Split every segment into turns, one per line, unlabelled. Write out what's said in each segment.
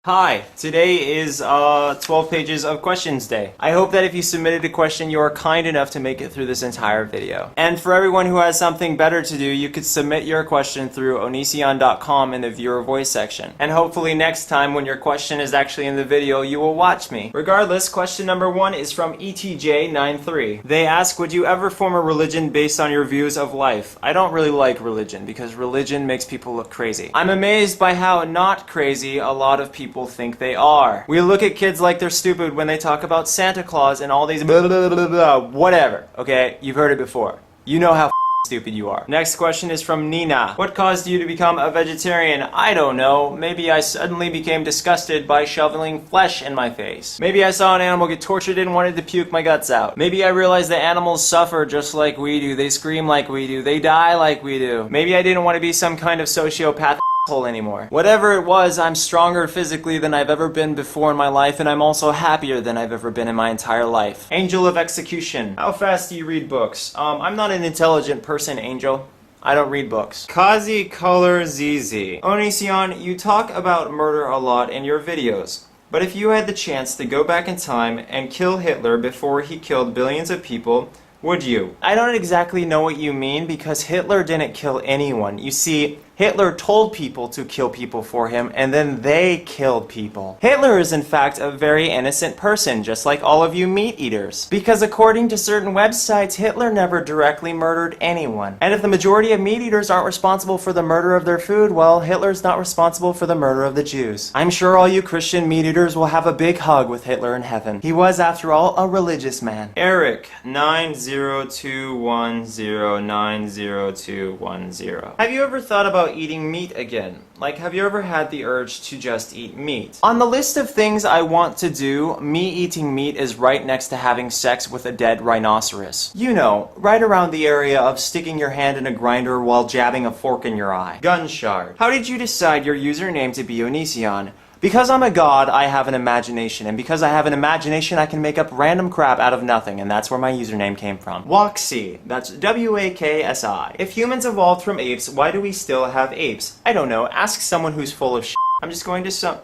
Hi, today is 12 pages of questions day. I hope that if you submitted a question, you are kind enough to make it through this entire video. And for everyone who has something better to do, you could submit your question through onision.com in the viewer voice section. And hopefully next time when your question is actually in the video, you will watch me. Regardless, question number 1 is from ETJ93. They ask, would you ever form a religion based on your views of life? I don't really like religion because religion makes people look crazy. I'm amazed by how not crazy a lot of people think they are. We look at kids like they're stupid when they talk about Santa Claus and all these blah, blah, blah, blah, whatever, okay? You've heard it before. You know how stupid you are. Next question is from Nina. What caused you to become a vegetarian? I don't know. Maybe I suddenly became disgusted by shoveling flesh in my face. Maybe I saw an animal get tortured and wanted to puke my guts out. Maybe I realized that animals suffer just like we do. They scream like we do. They die like we do. Maybe I didn't want to be some kind of sociopath anymore. Whatever it was, I'm stronger physically than I've ever been before in my life, and I'm also happier than I've ever been in my entire life. Angel of Execution. How fast do you read books? I'm not an intelligent person, Angel. I don't read books. Kazi Color ZZ. Onision, you talk about murder a lot in your videos. But if you had the chance to go back in time and kill Hitler before he killed billions of people, would you? I don't exactly know what you mean because Hitler didn't kill anyone. You see, Hitler told people to kill people for him, and then they killed people. Hitler is in fact a very innocent person, just like all of you meat eaters. Because according to certain websites, Hitler never directly murdered anyone. And if the majority of meat eaters aren't responsible for the murder of their food, well, Hitler's not responsible for the murder of the Jews. I'm sure all you Christian meat eaters will have a big hug with Hitler in heaven. He was, after all, a religious man. Eric, 90210902210. Have you ever thought about eating meat again? Like, have you ever had the urge to just eat meat? On the list of things I want to do, me eating meat is right next to having sex with a dead rhinoceros. You know, right around the area of sticking your hand in a grinder while jabbing a fork in your eye. Gunshard. How did you decide your username to be Onision? Because I'm a god, I have an imagination, and because I have an imagination, I can make up random crap out of nothing, and that's where my username came from. Waksi. That's W-A-K-S-I. If humans evolved from apes, why do we still have apes? I don't know. Ask someone who's full of shit. I'm just going to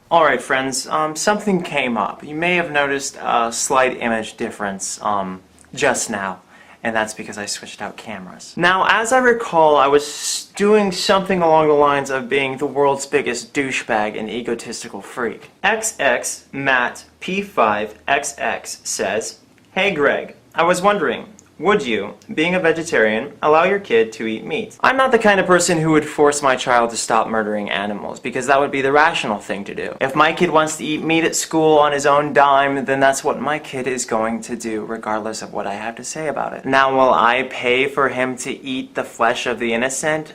Alright friends, something came up. You may have noticed a slight image difference, just now. And that's because I switched out cameras. Now, as I recall, I was doing something along the lines of being the world's biggest douchebag and egotistical freak. XX Matt P5XX says, Hey Greg, I was wondering, would you, being a vegetarian, allow your kid to eat meat? I'm not the kind of person who would force my child to stop murdering animals, because that would be the rational thing to do. If my kid wants to eat meat at school on his own dime, then that's what my kid is going to do, regardless of what I have to say about it. Now, will I pay for him to eat the flesh of the innocent?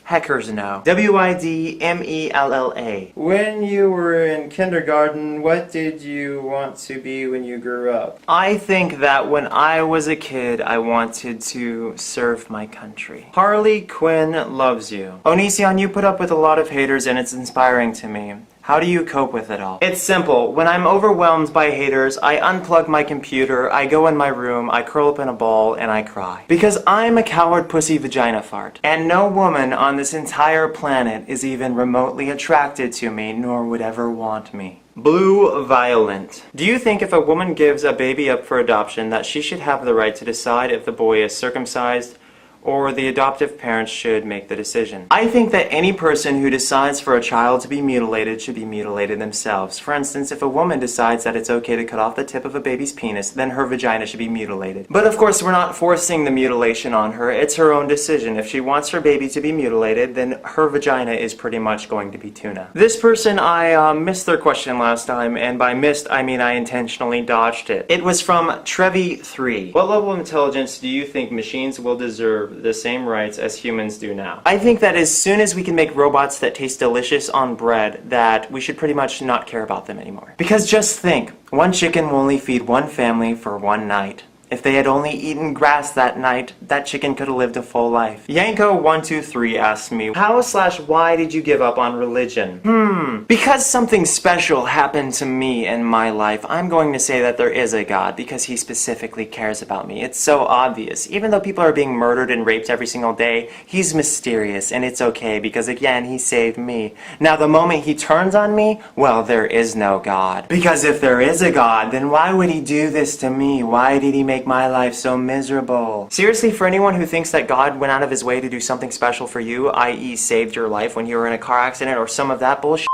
Heckers no. W-I-D-M-E-L-L-A. When you were in kindergarten, what did you want to be when you grew up? I think that when I was a kid, I wanted to serve my country. Harley Quinn loves you. Onision, you put up with a lot of haters and it's inspiring to me. How do you cope with it all? It's simple. When I'm overwhelmed by haters, I unplug my computer, I go in my room, I curl up in a ball, and I cry. Because I'm a coward pussy vagina fart. And no woman on this entire planet is even remotely attracted to me, nor would ever want me. Blue Violent. Do you think if a woman gives a baby up for adoption that she should have the right to decide if the boy is circumcised, or the adoptive parents should make the decision? I think that any person who decides for a child to be mutilated should be mutilated themselves. For instance, if a woman decides that it's okay to cut off the tip of a baby's penis, then her vagina should be mutilated. But of course, we're not forcing the mutilation on her. It's her own decision. If she wants her baby to be mutilated, then her vagina is pretty much going to be tuna. This person, I missed their question last time, and by missed, I mean I intentionally dodged it. It was from Trevi3. What level of intelligence do you think machines will deserve the same rights as humans do now? I think that as soon as we can make robots that taste delicious on bread, that we should pretty much not care about them anymore. Because just think, one chicken will only feed one family for one night. If they had only eaten grass that night, that chicken could have lived a full life. Yanko123 asks me, how/why did you give up on religion? Because something special happened to me in my life, I'm going to say that there is a God because he specifically cares about me. It's so obvious. Even though people are being murdered and raped every single day, he's mysterious, and it's okay because, again, he saved me. Now, the moment he turns on me, well, there is no God. Because if there is a God, then why would he do this to me? Why did he make my life so miserable? Seriously, for anyone who thinks that God went out of his way to do something special for you, i.e. saved your life when you were in a car accident or some of that bullshit,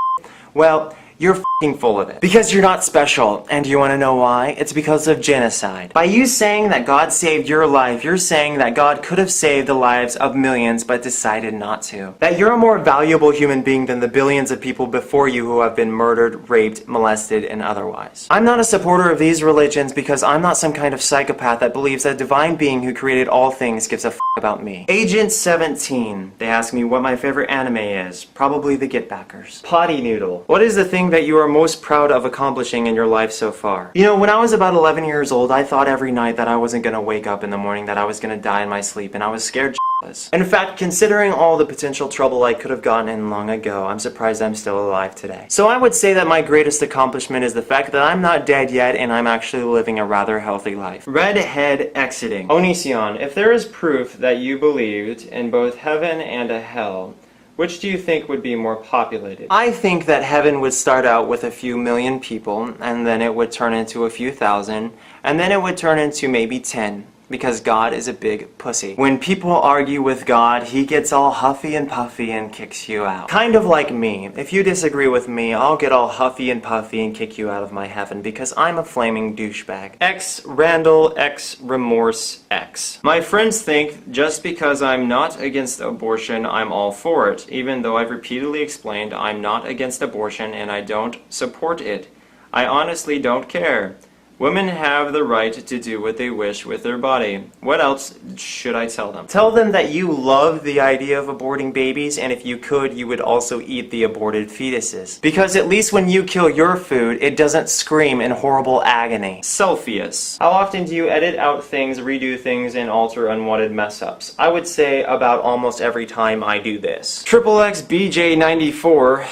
well, you're f***ing full of it. Because you're not special. And do you want to know why? It's because of genocide. By you saying that God saved your life, you're saying that God could have saved the lives of millions but decided not to. That you're a more valuable human being than the billions of people before you who have been murdered, raped, molested, and otherwise. I'm not a supporter of these religions because I'm not some kind of psychopath that believes that a divine being who created all things gives a f*** about me. Agent 17. They ask me what my favorite anime is. Probably the Get Backers. Potty Noodle. What is the thing that you are most proud of accomplishing in your life so far? You know, when I was about 11 years old, I thought every night that I wasn't gonna wake up in the morning, that I was gonna die in my sleep, and I was scared shitless. In fact, considering all the potential trouble I could have gotten in long ago, I'm surprised I'm still alive today. So I would say that my greatest accomplishment is the fact that I'm not dead yet and I'm actually living a rather healthy life. Redhead exiting. Onision, if there is proof that you believed in both heaven and a hell, which do you think would be more populated? I think that heaven would start out with a few million people, and then it would turn into a few thousand, and then it would turn into maybe 10. Because God is a big pussy. When people argue with God, he gets all huffy and puffy and kicks you out. Kind of like me. If you disagree with me, I'll get all huffy and puffy and kick you out of my heaven because I'm a flaming douchebag. X Randall X Remorse X. My friends think just because I'm not against abortion, I'm all for it, even though I've repeatedly explained I'm not against abortion and I don't support it. I honestly don't care. Women have the right to do what they wish with their body. What else should I tell them? Tell them that you love the idea of aborting babies, and if you could, you would also eat the aborted fetuses. Because at least when you kill your food, it doesn't scream in horrible agony. Celsius. How often do you edit out things, redo things, and alter unwanted mess-ups? I would say about almost every time I do this. XXXBJ94.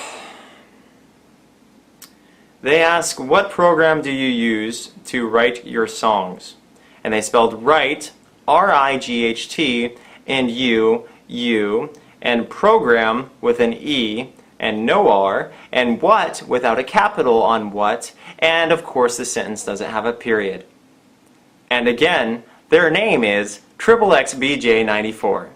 They ask, what program do you use to write your songs? And they spelled write, R-I-G-H-T, and U, and program with an E, and no R, and what without a capital on what, and of course the sentence doesn't have a period. And again, their name is XXXBJ94.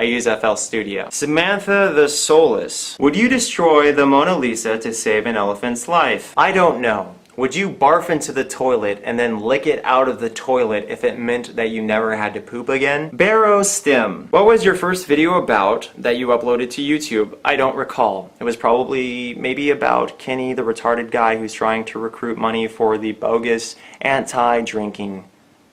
I use FL Studio. Samantha the Soulless. Would you destroy the Mona Lisa to save an elephant's life? I don't know. Would you barf into the toilet and then lick it out of the toilet if it meant that you never had to poop again? Barrow Stim. What was your first video about that you uploaded to YouTube? I don't recall. It was probably maybe about Kenny, the retarded guy who's trying to recruit money for the bogus anti-drinking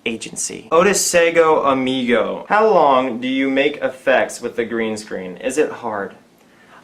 agency. Otisego Amigo. How long do you make effects with the green screen? Is it hard?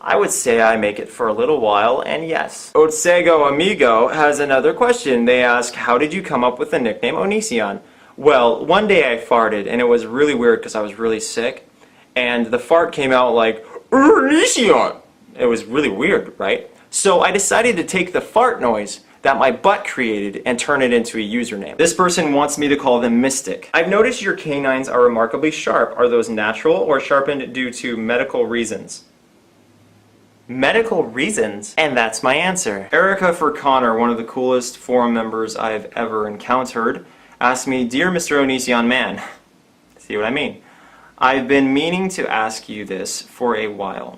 I would say I make it for a little while, and yes. Otisego Amigo has another question. They ask, how did you come up with the nickname Onision? Well, one day I farted, and it was really weird because I was really sick, and the fart came out like, Onision! It was really weird, right? So I decided to take the fart noise that my butt created and turn it into a username. This person wants me to call them Mystic. I've noticed your canines are remarkably sharp. Are those natural or sharpened due to medical reasons? Medical reasons? And that's my answer. Erica for Connor, one of the coolest forum members I've ever encountered, asked me, Dear Mr. Onision Man, see what I mean? I've been meaning to ask you this for a while.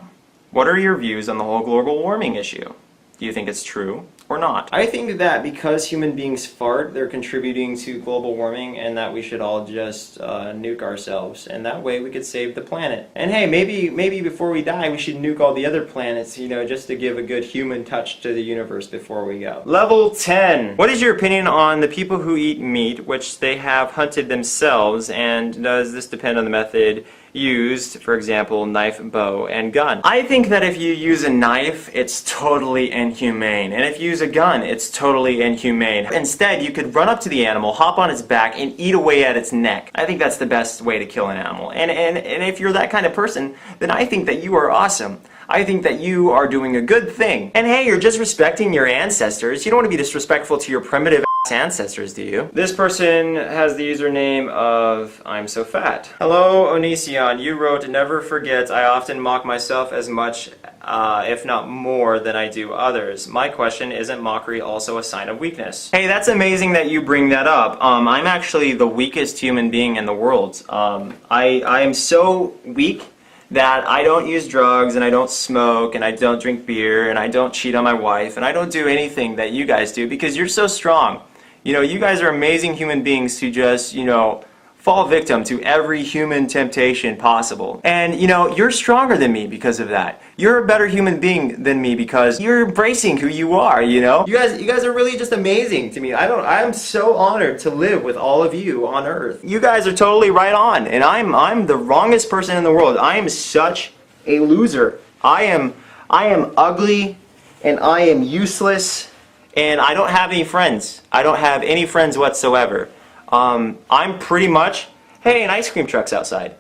What are your views on the whole global warming issue? Do you think it's true or not? I think that because human beings fart, they're contributing to global warming, and that we should all just nuke ourselves, and that way we could save the planet. And hey, maybe before we die, we should nuke all the other planets, you know, just to give a good human touch to the universe before we go. Level 10. What is your opinion on the people who eat meat, which they have hunted themselves, and does this depend on the method used, for example, knife, bow, and gun. I think that if you use a knife, it's totally inhumane. And if you use a gun, it's totally inhumane. Instead, you could run up to the animal, hop on its back, and eat away at its neck. I think that's the best way to kill an animal. And if you're that kind of person, then I think that you are awesome. I think that you are doing a good thing. And hey, you're just respecting your ancestors. You don't want to be disrespectful to your primitive ancestors, do you? This person has the username of I'm so fat. Hello, Onision. You wrote, never forget, I often mock myself as much, if not more, than I do others. My question, isn't mockery also a sign of weakness? Hey, that's amazing that you bring that up. I'm actually the weakest human being in the world. I am so weak that I don't use drugs, and I don't smoke, and I don't drink beer, and I don't cheat on my wife, and I don't do anything that you guys do because you're so strong. You know, you guys are amazing human beings who just, you know, fall victim to every human temptation possible. And, you know, you're stronger than me because of that. You're a better human being than me because you're embracing who you are, you know? You guys are really just amazing to me. I'm so honored to live with all of you on Earth. You guys are totally right on, and I'm the wrongest person in the world. I am such a loser. I am ugly, and I am useless, and I don't have any friends. I don't have any friends whatsoever. I'm pretty much, hey, an ice cream truck's outside.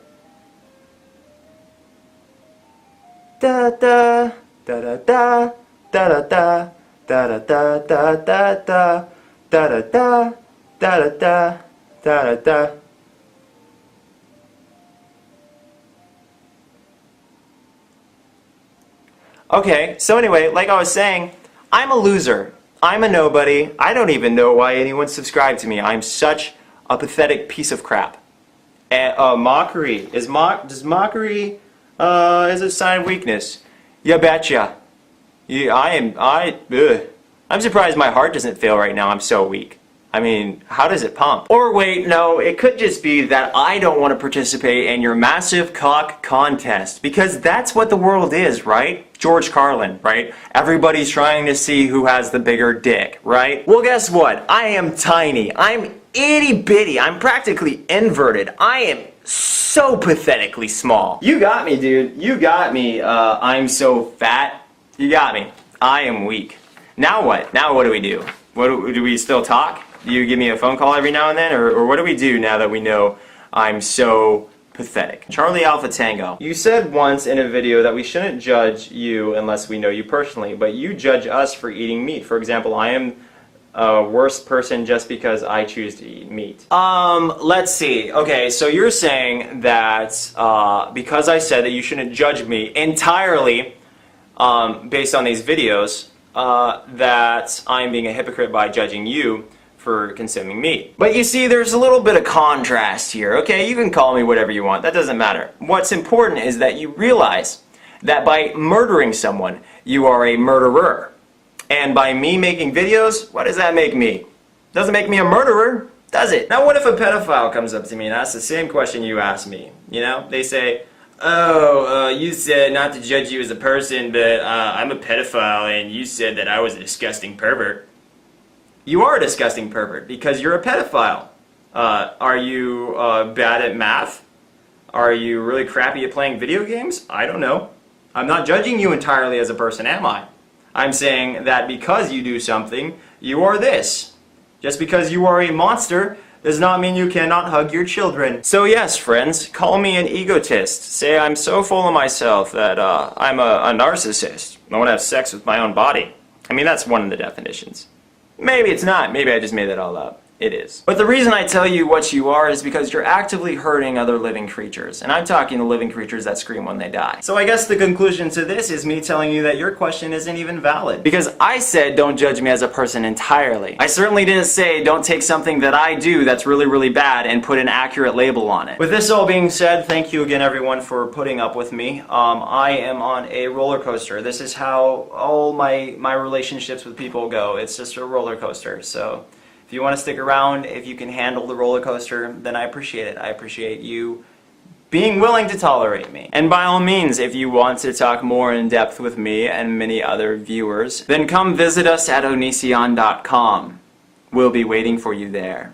Da da da da da da da da da da da da da da da da da da da da. Okay, so anyway, like I was saying, I'm a loser. I'm a nobody. I don't even know why anyone subscribed to me. I'm such a pathetic piece of crap. And mockery does mockery is a sign of weakness? You betcha. I'm surprised my heart doesn't fail right now. I'm so weak. I mean, how does it pump? Or wait, no, it could just be that I don't want to participate in your massive cock contest, because that's what the world is, right? George Carlin, right? Everybody's trying to see who has the bigger dick, right? Well, guess what? I am tiny. I'm itty bitty. I'm practically inverted. I am so pathetically small. You got me, dude. You got me. I'm so fat. You got me. I am weak. Now what? Now what do we do? Do we still talk? Do you give me a phone call every now and then? Or what do we do now that we know I'm so pathetic? Charlie Alpha Tango. You said once in a video that we shouldn't judge you unless we know you personally, but you judge us for eating meat. For example, I am a worse person just because I choose to eat meat. Let's see. Okay, so you're saying that because I said that you shouldn't judge me entirely based on these videos, that I'm being a hypocrite by judging you for consuming meat. But you see, there's a little bit of contrast here, okay? You can call me whatever you want, that doesn't matter. What's important is that you realize that by murdering someone, you are a murderer. And by me making videos, what does that make me? Doesn't make me a murderer, does it? Now what if a pedophile comes up to me and asks the same question you asked me? You know, they say, oh, you said not to judge you as a person, but I'm a pedophile and you said that I was a disgusting pervert. You are a disgusting pervert because you're a pedophile. Are you bad at math? Are you really crappy at playing video games? I don't know. I'm not judging you entirely as a person, am I? I'm saying that because you do something, you are this. Just because you are a monster does not mean you cannot hug your children. So yes, friends, call me an egotist. Say I'm so full of myself that I'm a narcissist. I want to have sex with my own body. I mean, that's one of the definitions. Maybe it's not. Maybe I just made that all up. It is. But the reason I tell you what you are is because you're actively hurting other living creatures. And I'm talking to living creatures that scream when they die. So I guess the conclusion to this is me telling you that your question isn't even valid. Because I said don't judge me as a person entirely. I certainly didn't say don't take something that I do that's really, really bad and put an accurate label on it. With this all being said, thank you again everyone for putting up with me. I am on a roller coaster. This is how all my relationships with people go. It's just a roller coaster. So if you want to stick around, if you can handle the roller coaster, then I appreciate it. I appreciate you being willing to tolerate me. And by all means, if you want to talk more in depth with me and many other viewers, then come visit us at onision.com. We'll be waiting for you there.